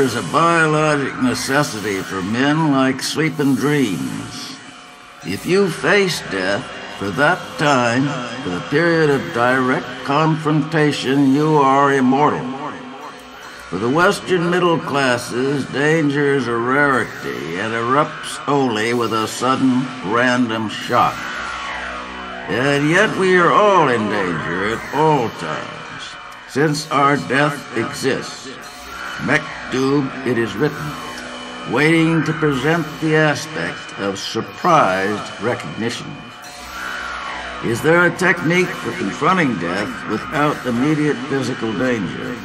is a biologic necessity for men like sleeping dreams. If you face death for that time, for the period of direct confrontation, you are immortal. For the Western middle classes, danger is a rarity and erupts only with a sudden, random shock. And yet we are all in danger at all times, since our death exists. Mektub, it is written, waiting to present the aspect of surprised recognition. Is there a technique for confronting death without immediate physical danger?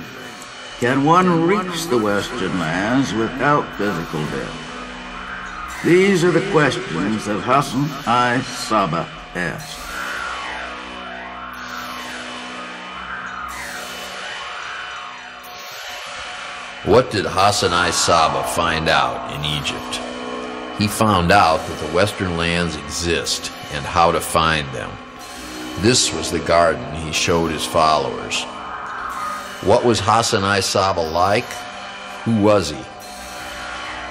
Can one reach the Western lands without physical death? These are the questions that Hassan I. Sabbah asked. What did Hassan I. Sabbah find out in Egypt? He found out that the Western lands exist and how to find them. This was the garden he showed his followers. What was Hassan I. Sabbah like? Who was he?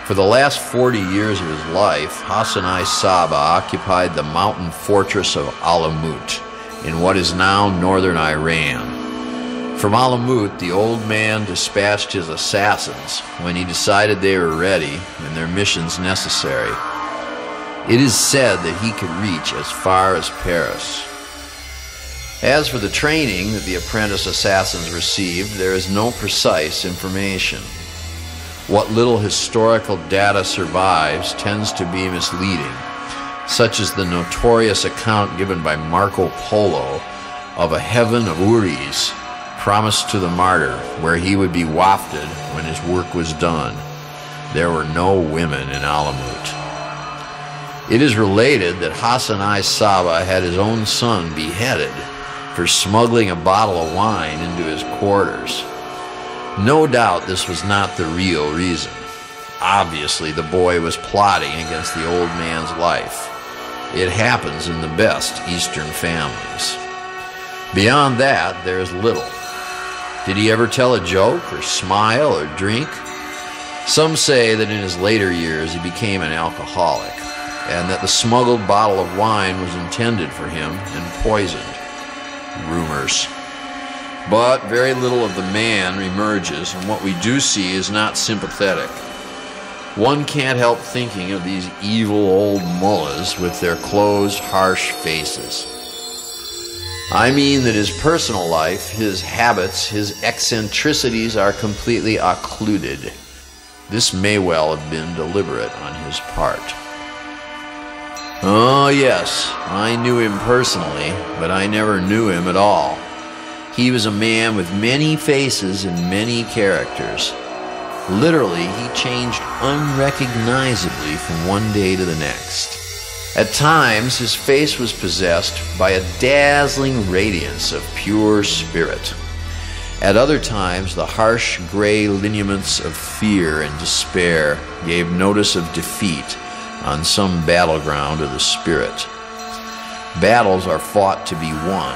For the last 40 years of his life, Hassan I. Sabbah occupied the mountain fortress of Alamut in what is now northern Iran. From Alamut, the old man dispatched his assassins when he decided they were ready and their missions necessary. It is said that he could reach as far as Paris. As for the training that the apprentice assassins received, there is no precise information. What little historical data survives tends to be misleading, such as the notorious account given by Marco Polo of a heaven of Uris promised to the martyr where he would be wafted when his work was done. There were no women in Alamut. It is related that Hassan I. Sabbah had his own son beheaded for smuggling a bottle of wine into his quarters. No doubt this was not the real reason. Obviously, the boy was plotting against the old man's life. It happens in the best Eastern families. Beyond that, there is little. Did he ever tell a joke or smile or drink? Some say that in his later years he became an alcoholic, and that the smuggled bottle of wine was intended for him and poisoned. Rumors. But very little of the man emerges, and what we do see is not sympathetic. One can't help thinking of these evil old mullahs with their closed, harsh faces. I mean that his personal life, his habits, his eccentricities are completely occluded. This may well have been deliberate on his part. Oh yes, I knew him personally, but I never knew him at all. He was a man with many faces and many characters. Literally, he changed unrecognizably from one day to the next. At times, his face was possessed by a dazzling radiance of pure spirit. At other times, the harsh gray lineaments of fear and despair gave notice of defeat on some battleground of the spirit. Battles are fought to be won,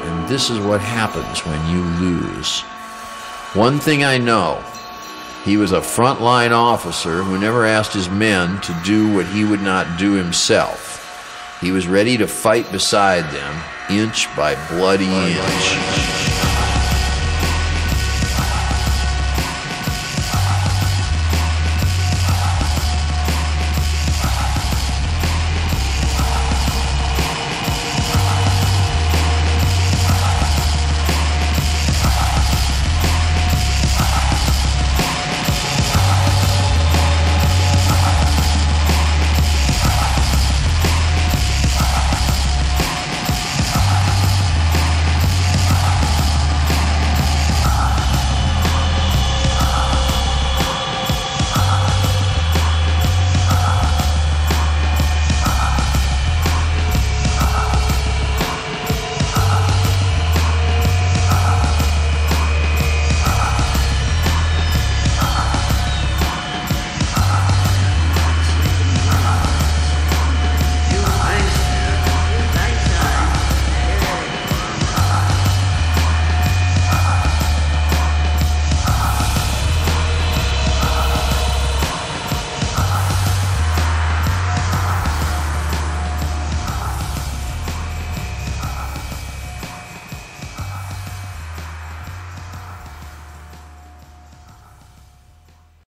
and this is what happens when you lose. One thing I know, he was a frontline officer who never asked his men to do what he would not do himself. He was ready to fight beside them, inch by bloody inch.